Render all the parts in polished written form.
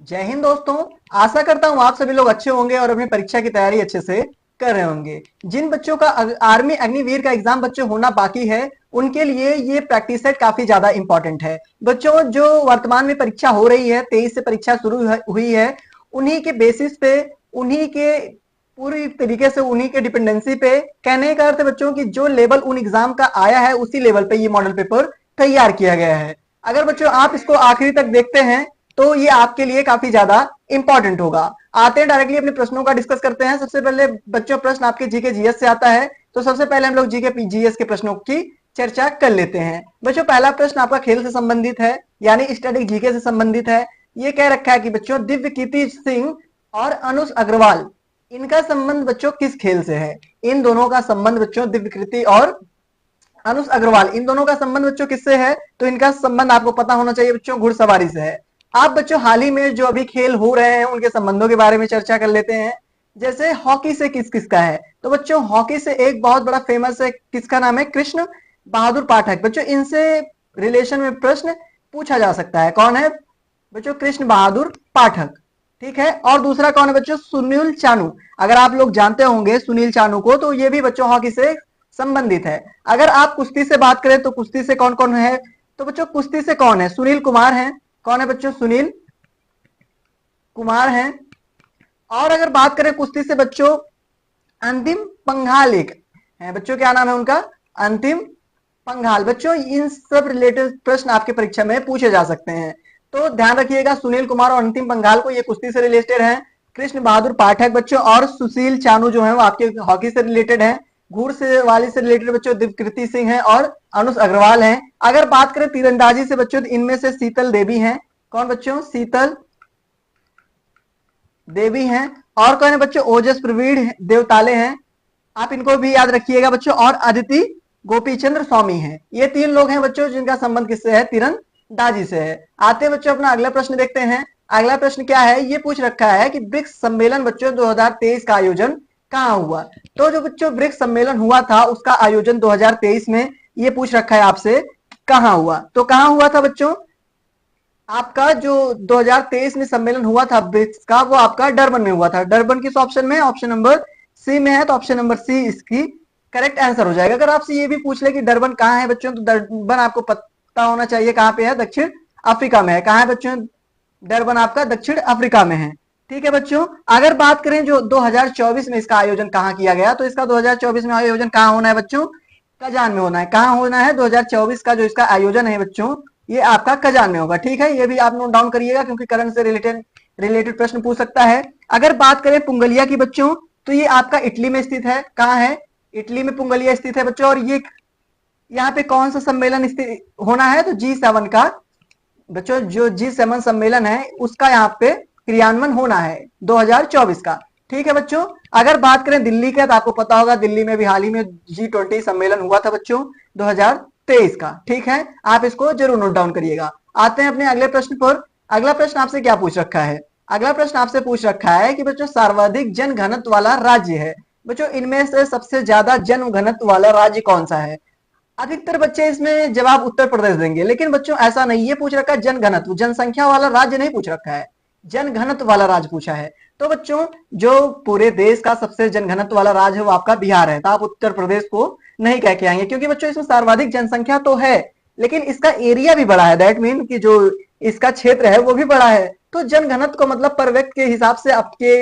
जय हिंद दोस्तों। आशा करता हूँ आप सभी लोग अच्छे होंगे और अपनी परीक्षा की तैयारी अच्छे से कर रहे होंगे। जिन बच्चों का आर्मी अग्निवीर का एग्जाम बच्चों होना बाकी है उनके लिए ये प्रैक्टिस सेट काफी ज्यादा इंपॉर्टेंट है। बच्चों जो वर्तमान में परीक्षा हो रही है 23 से परीक्षा शुरू हुई है, उन्हीं के बेसिस पे, उन्हीं के पूरी तरीके से उन्हीं के डिपेंडेंसी पे, कहने का अर्थ है बच्चों की जो लेवल उन एग्जाम का आया है उसी लेवल पे ये मॉडल पेपर तैयार किया गया है। अगर बच्चों आप इसको आखिरी तक देखते हैं तो ये आपके लिए काफी ज्यादा इंपॉर्टेंट होगा। आते हैं डायरेक्टली अपने प्रश्नों का डिस्कस करते हैं। सबसे पहले बच्चों प्रश्न आपके जीके जीएस से आता है, तो सबसे पहले हम लोग जीके जीएस के प्रश्नों की चर्चा कर लेते हैं। बच्चों पहला प्रश्न आपका खेल से संबंधित है, यानी स्टैटिक जीके से संबंधित है। ये कह रखा है कि बच्चों दिव्य कीर्ति सिंह और अनुज अग्रवाल, इनका संबंध बच्चों किस खेल से है? इन दोनों का संबंध बच्चों दिव्य कीर्ति और अनुज अग्रवाल, इन दोनों का संबंध बच्चों किससे है? तो इनका संबंध आपको पता होना चाहिए बच्चों, घुड़सवारी से है। आप बच्चों हाल ही में जो अभी खेल हो रहे हैं उनके संबंधों के बारे में चर्चा कर लेते हैं। जैसे हॉकी से किस किसका है? तो बच्चों हॉकी से एक बहुत बड़ा फेमस है, किसका नाम है? कृष्ण बहादुर पाठक। बच्चों इनसे रिलेशन में प्रश्न पूछा जा सकता है। कौन है बच्चों? कृष्ण बहादुर पाठक। ठीक है। और दूसरा कौन है बच्चों? सुनील चानू। अगर आप लोग जानते होंगे सुनील चानू को, तो ये भी बच्चों हॉकी से संबंधित है। अगर आप कुश्ती से बात करें तो कुश्ती से कौन कौन है? तो बच्चों कुश्ती से कौन है? सुनील कुमार है। कौन है बच्चों? सुनील कुमार है। और अगर बात करें कुश्ती से बच्चों, अंतिम पंघाल एक है बच्चों, क्या नाम है उनका? अंतिम पंघाल। बच्चों इन सब रिलेटेड प्रश्न आपके परीक्षा में पूछे जा सकते हैं, तो ध्यान रखिएगा। सुनील कुमार और अंतिम पंघाल को, ये कुश्ती से रिलेटेड है। कृष्ण बहादुर पाठक बच्चों और सुशील चानू जो है वो आपके हॉकी से रिलेटेड है। घुड़सवारी से रिलेटेड बच्चों दिव्यकृति सिंह है और अनुज अग्रवाल है। अगर बात करें तीरंदाजी से बच्चों, इनमें से शीतल देवी है। कौन बच्चों? शीतल देवी हैं। और कौन है बच्चों? ओजस प्रवीण देवताले हैं, आप इनको भी याद रखिएगा बच्चों। और अदिति गोपीचंद्र स्वामी हैं। ये तीन लोग हैं बच्चों जिनका संबंध किससे है? तीरंदाजी से है। आते हैं बच्चों अपना अगला प्रश्न देखते हैं। अगला प्रश्न क्या है? ये पूछ रखा है कि ब्रिक्स सम्मेलन बच्चों 2023 का आयोजन कहाँ हुआ? तो जो बच्चों ब्रिक्स सम्मेलन हुआ था उसका आयोजन 2023 में, ये पूछ रखा है आपसे कहाँ हुआ? तो कहाँ हुआ था बच्चों? आपका जो 2023 में सम्मेलन हुआ था ब्रिक्स का, वो आपका डरबन में हुआ था। डरबन किस ऑप्शन में? ऑप्शन नंबर सी में है, तो ऑप्शन नंबर सी इसकी करेक्ट आंसर हो जाएगा। अगर आपसे ये भी पूछ ले कि डरबन कहाँ है बच्चों, तो डरबन आपको पता होना चाहिए कहाँ पे है, दक्षिण अफ्रीका में है। कहाँ है बच्चों? डरबन आपका दक्षिण अफ्रीका में है। ठीक है बच्चों। अगर बात करें जो 2024 में इसका आयोजन कहाँ किया गया, तो इसका 2024 में आयोजन कहाँ होना है बच्चों? कजान में होना है। कहाँ होना है? 2024 का जो इसका आयोजन है बच्चों, ये आपका कजान में होगा। ठीक है, ये भी आप नोट डाउन करिएगा क्योंकि करंट से रिलेटेड प्रश्न पूछ सकता है। अगर बात करें पुंगलिया की बच्चों, तो ये आपका इटली में स्थित है। कहाँ है? इटली में पुंगलिया स्थित है बच्चों। और ये यहाँ पे कौन सा सम्मेलन होना है? तो G7 का बच्चों, जो G7 सम्मेलन है उसका यहाँ पे क्रियान्वयन होना है 2024 का। ठीक है बच्चों। अगर बात करें दिल्ली का, तो आपको पता होगा दिल्ली में भी हाल ही में G20 सम्मेलन हुआ था बच्चों 2023 का। ठीक है, आप इसको जरूर नोट डाउन करिएगा। आते हैं अपने अगले प्रश्न पर। अगला प्रश्न आपसे क्या पूछ रखा है? अगला प्रश्न आपसे पूछ रखा है कि बच्चों सर्वाधिक जन घनत्व वाला राज्य है बच्चों, इनमें से सबसे ज्यादा जन घनत्व वाला राज्य कौन सा है? अधिकतर बच्चे इसमें जवाब उत्तर प्रदेश देंगे, लेकिन बच्चों ऐसा नहीं, ये पूछ रखा है जन घनत्व, जनसंख्या वाला राज्य नहीं पूछ रखा है, जन घनत्व वाला राज्य पूछा है। तो बच्चों जो पूरे देश का सबसे जन घनत्व वाला राज्य है वो आपका बिहार है, तो आप उत्तर प्रदेश को नहीं कह के आएंगे, क्योंकि बच्चों इसमें सर्वाधिक जनसंख्या तो है लेकिन इसका एरिया भी बड़ा है। दैट मीन कि जो इसका क्षेत्र है वो भी बड़ा है। तो जन घनत्व को मतलब पर व्यक्ति के हिसाब से, आपके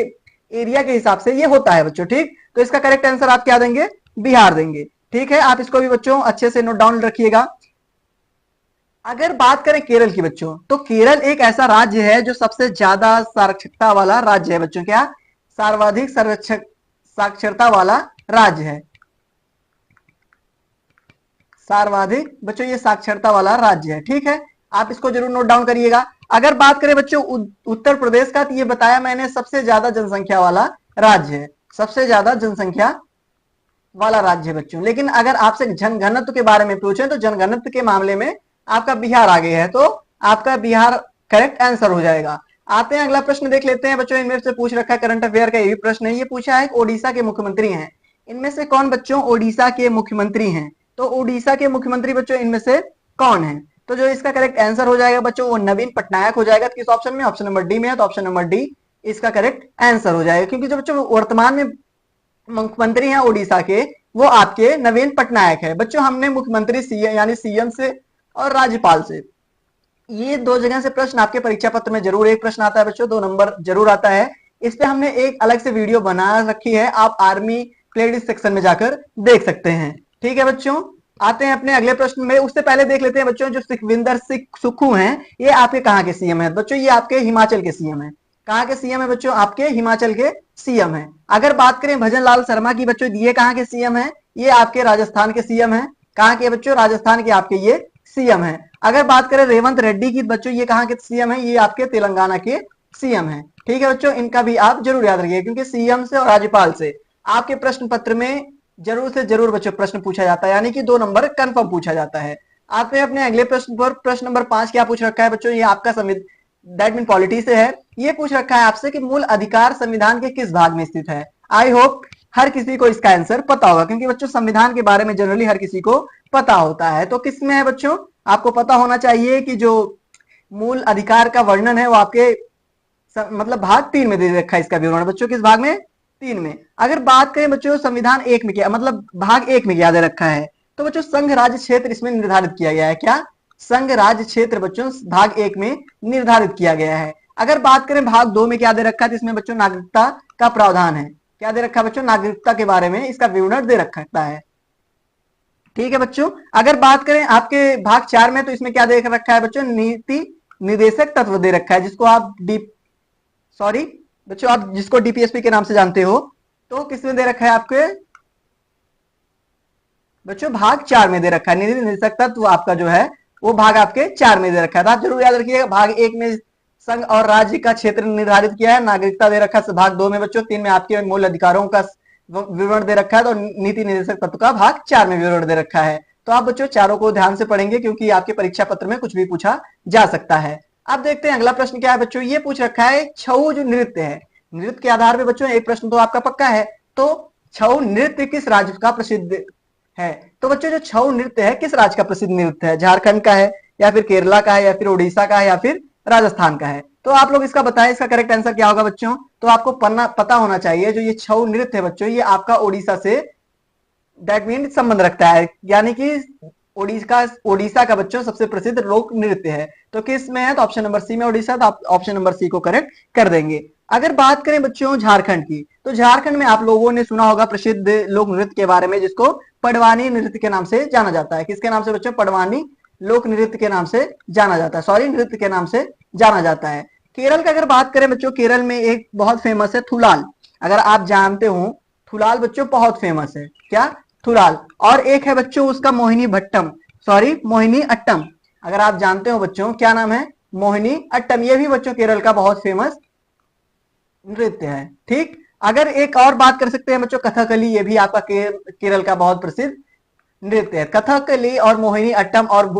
एरिया के हिसाब से ये होता है बच्चों। ठीक, तो इसका करेक्ट आंसर आप क्या देंगे? बिहार देंगे। ठीक है, आप इसको भी बच्चों अच्छे से नोट डाउन रखिएगा। अगर बात करें केरल की बच्चों, तो केरल एक ऐसा राज्य है जो सबसे ज्यादा साक्षरता वाला राज्य है बच्चों। क्या? सर्वाधिक साक्षरता वाला राज्य है। सर्वाधिक बच्चों ये साक्षरता वाला राज्य है। ठीक है, आप इसको जरूर नोट डाउन करिएगा। अगर बात करें बच्चों उत्तर प्रदेश का, तो ये बताया मैंने सबसे ज्यादा जनसंख्या वाला राज्य है, सबसे ज्यादा जनसंख्या वाला राज्य है बच्चों। लेकिन अगर आपसे जनघनत्व के बारे में पूछें तो जनघनत्व के मामले में आपका बिहार आगे है, तो आपका बिहार करेक्ट आंसर हो जाएगा। आते हैं अगला प्रश्न देख लेते हैं बच्चों। इनमें से पूछ रखा है करंट अफेयर का, ये भी प्रश्न है। ये पूछा है ओडिशा के मुख्यमंत्री हैं, इनमें से कौन बच्चों ओडिशा के मुख्यमंत्री हैं? तो ओडिशा के मुख्यमंत्री बच्चों इनमें से कौन है? तो जो इसका करेक्ट आंसर हो जाएगा बच्चों वो नवीन पटनायक हो जाएगा। किस ऑप्शन में? ऑप्शन नंबर डी में है, तो ऑप्शन नंबर डी इसका करेक्ट आंसर हो जाएगा। क्योंकि जो बच्चों वर्तमान में मुख्यमंत्री हैं उड़ीसा के वो आपके नवीन पटनायक है। बच्चों हमने मुख्यमंत्री सीएम यानी सीएम से और राज्यपाल से ये दो जगह से प्रश्न आपके परीक्षा पत्र में जरूर एक प्रश्न आता है बच्चों, 2 नंबर जरूर आता है। इस पे हमने एक अलग से वीडियो बना रखी है, आप आर्मी प्लेलिस्ट सेक्शन में जाकर देख सकते हैं। ठीक है बच्चों, आते हैं अपने अगले प्रश्न में। उससे पहले देख लेते हैं बच्चों जो सुखविंदर सिंह सुक्खू हैं ये आपके कहाँ के सीएम है? बच्चों ये आपके हिमाचल के सीएम है। कहाँ के सीएम है बच्चों? आपके हिमाचल के सीएम है। अगर बात करें भजन लाल शर्मा की बच्चों, ये कहाँ के सीएम है? ये आपके राजस्थान के सीएम है। कहाँ के बच्चों? राजस्थान के आपके ये सीएम है। अगर बात करें रेवंत रेड्डी की बच्चों, ये कहाँ के सीएम है? ये आपके तेलंगाना के सीएम है। ठीक है बच्चों, इनका भी आप जरूर याद रखिए क्योंकि सीएम से और राज्यपाल से आपके प्रश्न पत्र में जरूर से जरूर बच्चों प्रश्न पूछा जाता है, यानी कि 2 नंबर कंफर्म पूछा जाता है। आते हैं अपने अगले प्रश्न पर। प्रश्न नंबर 5 क्या पूछ रखा है बच्चों? ये आपका दैट मीन पॉलिटी से है। ये पूछ रखा है आपसे कि मूल अधिकार संविधान के किस भाग में स्थित है? आई होप हर किसी को इसका आंसर पता होगा क्योंकि बच्चों संविधान के बारे में जनरली हर किसी को पता होता है। तो किस में है बच्चों? आपको पता होना चाहिए कि जो मूल अधिकार का वर्णन है वो आपके मतलब भाग 3 में दे रखा है। इसका विवरण बच्चों किस भाग में? 3 में। अगर बात करें बच्चों संविधान 1 में क्या मतलब भाग 1 में क्या दे रखा है तो बच्चों संघ राज्य क्षेत्र इसमें निर्धारित किया गया है। क्या? संघ राज्य क्षेत्र बच्चों भाग 1 में निर्धारित किया गया है। अगर बात करें भाग 2 में क्या दे रखा है तो इसमें बच्चों नागरिकता का प्रावधान है। क्या दे रखा है बच्चों? नागरिकता के बारे में इसका विवरण दे रखा है। ठीक है बच्चों, अगर बात करें आपके भाग 4 में तो इसमें क्या दे रखा है बच्चों? नीति निर्देशक तत्व दे रखा है जिसको आप बच्चों आप जिसको डीपीएसपी के नाम से जानते हो। तो किसमें दे रखा है आपके बच्चों? भाग 4 में दे रखा है। नीति निर्देशक तत्व आपका जो है वो भाग आपके 4 में दे रखा है। तो आप जरूर याद रखिएगा भाग 1 में संघ और राज्य का क्षेत्र निर्धारित किया है, नागरिकता दे रखा है भाग 2 में बच्चों, 3 में आपके मूल अधिकारों का विवरण दे रखा है, तो नीति निर्देशक तत्व का भाग 4 में विवरण दे रखा है। तो आप बच्चों चारों को ध्यान से पढ़ेंगे क्योंकि आपके परीक्षा पत्र में कुछ भी पूछा जा सकता है। अब देखते हैं अगला प्रश्न क्या है बच्चों। ये पूछ रखा है छऊ जो नृत्य है, नृत्य के आधार पर बच्चों एक प्रश्न तो आपका पक्का है। तो छऊ नृत्य किस राज्य का प्रसिद्ध है? तो बच्चों जो छऊ नृत्य है किस राज्य का प्रसिद्ध नृत्य है? झारखंड का है या फिर केरला का है या फिर उड़ीसा का है या फिर राजस्थान का है? तो आप लोग इसका बताएं इसका करेक्ट आंसर क्या होगा बच्चों। तो आपको पता होना चाहिए जो ये छऊ नृत्य है बच्चों ये आपका उड़ीसा से दैट मीन संबंध रखता है, यानी कि उड़ीसा का बच्चों सबसे प्रसिद्ध लोक नृत्य है। तो किस में है? तो ऑप्शन नंबर सी में उड़ीसा, तो आप ऑप्शन नंबर सी को करेक्ट कर देंगे। अगर बात करें बच्चों झारखंड की तो झारखंड में आप लोगों ने सुना होगा प्रसिद्ध लोक नृत्य के बारे में जिसको पडवानी नृत्य के नाम से जाना जाता है। किसके नाम से बच्चों? पडवानी लोक नृत्य के नाम से जाना जाता है, सॉरी नृत्य के नाम से जाना जाता है। केरल का अगर बात करें बच्चों, केरल में एक बहुत फेमस है थुलाल। अगर आप जानते हो थुलाल बच्चों बहुत फेमस है। क्या? थुलाल। और एक है बच्चों उसका मोहिनी अट्टम। अगर आप जानते हो बच्चों क्या नाम है? मोहिनी अट्टम। ये भी बच्चों केरल का बहुत फेमस नृत्य है। ठीक, अगर एक और बात कर सकते हैं बच्चों कथकली, ये भी आपका केरल का बहुत प्रसिद्ध नृत्य है। कथकली और मोहिनी अट्टम और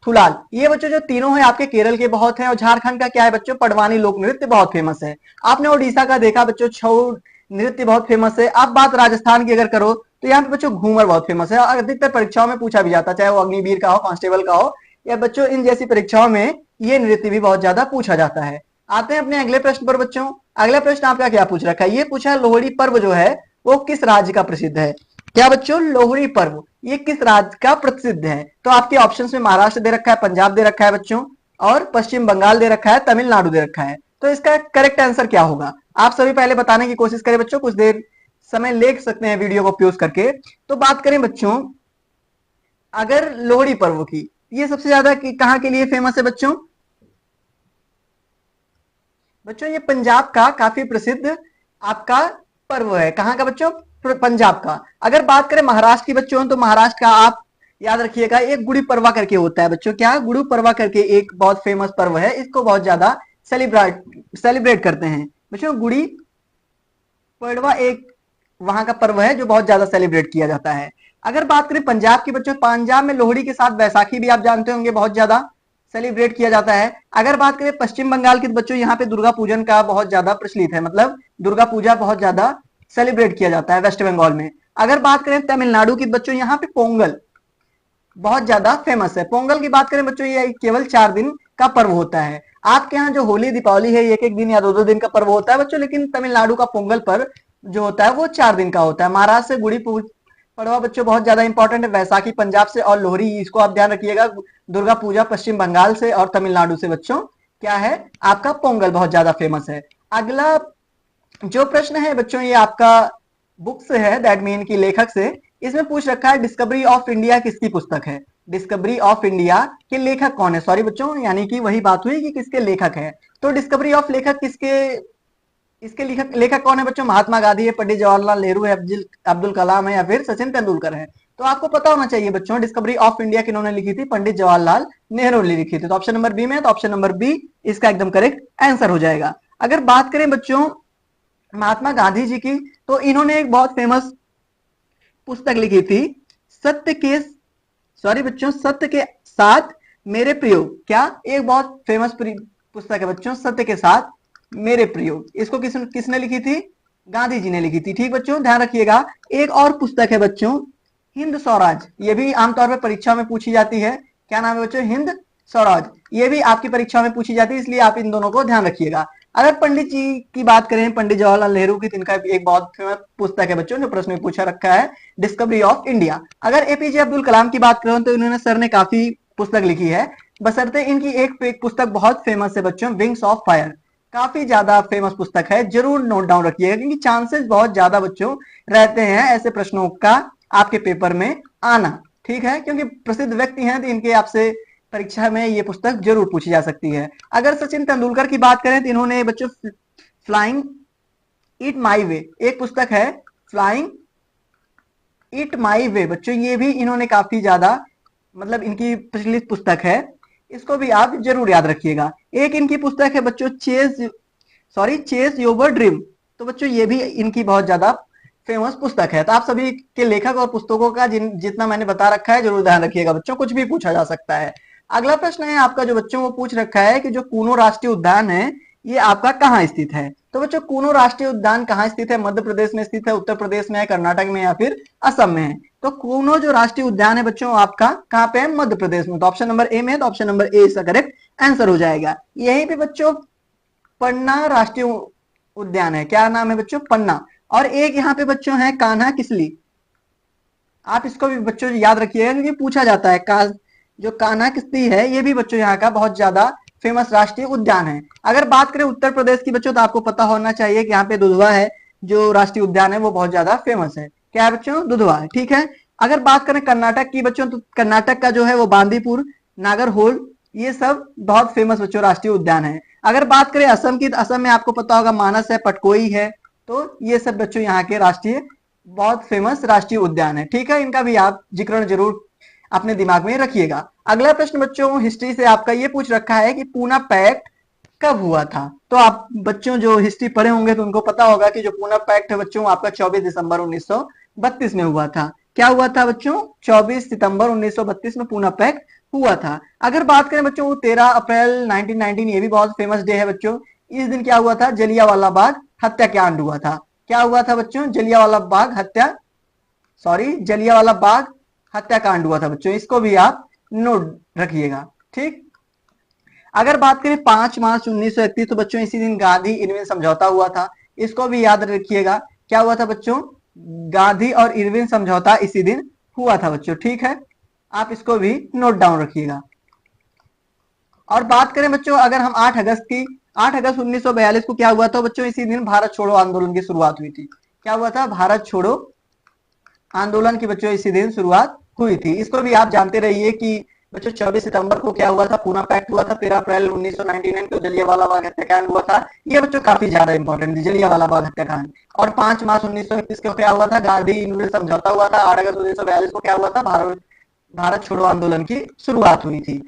थुलाल ये बच्चों जो तीनों हैं आपके केरल के बहुत हैं। और झारखंड का क्या है बच्चों? पडवानी लोक नृत्य बहुत फेमस है। आपने उड़ीसा का देखा बच्चों छऊ नृत्य बहुत फेमस है। अब बात राजस्थान की अगर करो तो यहाँ पे बच्चों घूमर बहुत फेमस है और अधिकतर परीक्षाओं में पूछा भी जाता है, चाहे वो अग्निवीर का हो, कांस्टेबल का हो या बच्चों इन जैसी परीक्षाओं में ये नृत्य भी बहुत ज्यादा पूछा जाता है। आते हैं अपने अगले प्रश्न पर बच्चों। अगला प्रश्न आपका क्या पूछ रखा है? ये पूछा लोहड़ी पर्व जो है वो किस राज्य का प्रसिद्ध है? क्या बच्चों? लोहड़ी पर्व ये किस राज्य का प्रसिद्ध है? तो आपके ऑप्शंस में महाराष्ट्र दे रखा है, पंजाब दे रखा है बच्चों, और पश्चिम बंगाल दे रखा है, तमिलनाडु दे रखा है। तो इसका करेक्ट आंसर क्या होगा? आप सभी पहले बताने की कोशिश करें बच्चों, कुछ देर समय ले सकते हैं वीडियो को पॉज करके। तो बात करें बच्चों अगर लोहड़ी पर्व की, ये सबसे ज्यादा कहां के लिए फेमस है बच्चों? बच्चों ये पंजाब का काफी प्रसिद्ध आपका पर्व है। कहां का बच्चों? पंजाब का। अगर बात करें महाराष्ट्र की बच्चों तो महाराष्ट्र का आप याद रखिएगा एक गुड़ी पड़वा करके होता है बच्चों। क्या? गुड़ी पड़वा करके एक बहुत फेमस पर्व है, इसको बहुत ज्यादा सेलिब्रेट करते हैं बच्चों। गुड़ी पड़वा एक वहां का पर्व है जो बहुत ज्यादा सेलिब्रेट किया जाता है। अगर बात करें पंजाब की बच्चों, पंजाब में लोहड़ी के साथ बैसाखी भी आप जानते होंगे बहुत ज्यादा सेलिब्रेट किया जाता है। अगर बात करें पश्चिम बंगाल की बच्चों, यहाँ पे दुर्गा पूजन का बहुत ज्यादा प्रचलित है, मतलब दुर्गा पूजा बहुत ज्यादा सेलिब्रेट किया जाता है वेस्ट बंगाल में। अगर बात करें तमिलनाडु की बच्चों, यहाँ पे पोंगल बहुत ज्यादा फेमस है। पोंगल की बात करें बच्चों, ये केवल 4 दिन का पर्व होता है। आपके यहाँ जो होली दीपावली है, एक एक दिन या 2 2 दिन का पर्व होता है बच्चों, लेकिन तमिलनाडु का पोंगल पर्व जो होता है वो 4 दिन का होता है। महाराष्ट्र से गुड़ी पड़वा बच्चों बहुत ज्यादा इंपॉर्टेंट है। वैसाखी पंजाब से और लोहरी, इसको आप ध्यान रखिएगा। दुर्गा पूजा पश्चिम बंगाल से और तमिलनाडु से बच्चों क्या है, आपका पोंगल बहुत ज्यादा फेमस है। अगला जो प्रश्न है बच्चों, ये आपका बुक से है, दैट मीन की लेखक से। इसमें पूछ रखा है डिस्कवरी ऑफ इंडिया किसकी पुस्तक है। डिस्कवरी ऑफ इंडिया के लेखक कौन है, सॉरी बच्चों, यानी कि वही बात हुई कि किसके लेखक है। तो डिस्कवरी ऑफ लेखक किसके, इसके लेखक कौन है बच्चों? महात्मा गांधी है, पंडित जवाहरलाल नेहरू है, अब्दुल कलाम है, या फिर सचिन तेंदुलकर है। तो आपको पता होना चाहिए बच्चों, डिस्कवरी ऑफ इंडिया किन्होंने लिखी थी? पंडित जवाहरलाल नेहरू ने लिखी थी। तो ऑप्शन नंबर बी में है, तो ऑप्शन नंबर बी इसका एकदम करेक्ट आंसर हो जाएगा। अगर बात करें बच्चों महात्मा गांधी जी की, तो इन्होंने एक बहुत फेमस पुस्तक लिखी थी, सत्य के, सॉरी बच्चों, सत्य के साथ मेरे प्रयोग। क्या? एक बहुत फेमस पुस्तक है बच्चों, सत्य के साथ मेरे प्रयोग। इसको किसने लिखी थी? गांधी जी ने लिखी थी। ठीक बच्चों, ध्यान रखिएगा। एक और पुस्तक है बच्चों, हिंद स्वराज। ये भी आमतौर पर परीक्षा में पूछी जाती है। क्या नाम है बच्चों? हिंद स्वराज। ये भी आपकी परीक्षा में पूछी जाती है, इसलिए आप इन दोनों को ध्यान रखिएगा। अगर पंडित जी की बात करें, पंडित जवाहरलाल नेहरू की, इनका एक बहुत फेमस पुस्तक है बच्चों, जो प्रश्न में पूछा रखा है, डिस्कवरी ऑफ इंडिया। अगर एपीजे अब्दुल कलाम की बात करें, तो इन्होंने, सर ने काफी पुस्तक लिखी है, बशर्ते इनकी एक पुस्तक बहुत फेमस है बच्चों, विंग्स ऑफ फायर। काफी ज्यादा फेमस पुस्तक है, जरूर नोट डाउन रखिएगा, क्योंकि चांसेस बहुत ज्यादा बच्चों रहते हैं ऐसे प्रश्नों का आपके पेपर में आना। ठीक है, क्योंकि प्रसिद्ध व्यक्ति हैं, तो इनके आपसे परीक्षा में ये पुस्तक जरूर पूछी जा सकती है। अगर सचिन तेंदुलकर की बात करें, तो इन्होंने बच्चों फ्लाइंग इट माई वे एक पुस्तक है, फ्लाइंग इट माई वे बच्चों, ये भी इन्होंने काफी ज्यादा, मतलब इनकी प्रचलित पुस्तक है, इसको भी आप जरूर याद रखिएगा। एक इनकी पुस्तक है बच्चों, चेस योर ड्रीम। तो बच्चों ये भी इनकी बहुत ज्यादा फेमस पुस्तक है। तो आप सभी के लेखक और पुस्तकों का जितना मैंने बता रखा है जरूर ध्यान रखिएगा बच्चों, कुछ भी पूछा जा सकता है। अगला प्रश्न है आपका जो बच्चों वो पूछ रखा है कि जो कूनो राष्ट्रीय उद्यान है, ये आपका कहाँ स्थित है। तो बच्चों कूनो राष्ट्रीय उद्यान कहाँ स्थित है? मध्य प्रदेश में स्थित है, उत्तर प्रदेश में है, कर्नाटक में, या फिर असम में है। तो कूनो जो राष्ट्रीय उद्यान है बच्चों आपका कहाँ पे है? मध्य प्रदेश में। तो ऑप्शन नंबर ए में है, तो ऑप्शन नंबर ए इसका करेक्ट आंसर हो जाएगा। यहीं पे बच्चों पन्ना राष्ट्रीय उद्यान है। क्या नाम है बच्चों? पन्ना। और एक यहाँ पे बच्चों है कान्हा किसली। आप इसको भी बच्चों याद रखिएगा, क्योंकि पूछा जाता है। जो कान्हा किसली है, ये भी बच्चों यहाँ का बहुत ज्यादा फेमस राष्ट्रीय उद्यान है। अगर बात करें उत्तर प्रदेश की बच्चों, तो आपको पता होना चाहिए कि यहाँ पे दुधवा है, जो राष्ट्रीय उद्यान है वो बहुत ज्यादा फेमस है। क्या है बच्चों? दुधवा है। ठीक है। अगर बात करें कर्नाटक की बच्चों, तो कर्नाटक का जो है वो बांदीपुर, नागरहोल, ये सब बहुत फेमस बच्चों राष्ट्रीय उद्यान है। अगर बात करें असम की, तो असम में आपको पता होगा मानस है, पटकोई है। तो ये सब बच्चों यहाँ के राष्ट्रीय बहुत फेमस राष्ट्रीय उद्यान है। ठीक है, इनका भी आप जिक्र जरूर अपने दिमाग में रखिएगा। अगला प्रश्न बच्चों हिस्ट्री से आपका ये पूछ रखा है कि पूना पैक्ट कब हुआ था। तो आप बच्चों जो हिस्ट्री पढ़े होंगे तो उनको पता होगा कि जो पूना पैक्ट है बच्चों आपका 24 दिसंबर 1932 में हुआ था। क्या हुआ था बच्चों? 24 सितंबर 1932 में पूना पैक्ट हुआ था। अगर बात करें बच्चों 13 अप्रैल 1919, ये भी बहुत फेमस डे है बच्चों। इस दिन क्या हुआ था? जलियांवाला बाग हत्याकांड हुआ था। क्या हुआ था बच्चों? जलियांवाला बाग हत्याकांड हुआ था बच्चों। इसको भी आप नोट रखिएगा। ठीक। अगर बात करें 5 मार्च 1931, तो बच्चों इसी दिन गांधी इरविन समझौता हुआ था। इसको भी याद रखिएगा। क्या हुआ था बच्चों? गांधी और इरविन समझौता इसी दिन हुआ था बच्चों। ठीक है, आप इसको भी नोट डाउन रखिएगा। और बात करें बच्चों अगर हम 8 अगस्त 1942 को क्या हुआ था बच्चों? इसी दिन भारत छोड़ो आंदोलन की शुरुआत हुई थी। क्या हुआ था? भारत छोड़ो आंदोलन की बच्चों इसी दिन शुरुआत हुई थी। इसको भी आप जानते रहिए कि बच्चों 24 सितंबर को क्या हुआ था? पूना पैक्ट हुआ था। 13 अप्रैल 1999 को जलियांवाला बाग हत्याकांड हुआ था। ये बच्चों काफी ज्यादा इंपॉर्टेंट है, जलियांवाला बाग हत्याकांड। और 5 मार्च 1931 को क्या हुआ था? गांधी इरविन समझौता हुआ था। 8 अगस्त 1942 को क्या हुआ था? भारत छोड़ो आंदोलन की शुरुआत हुई थी।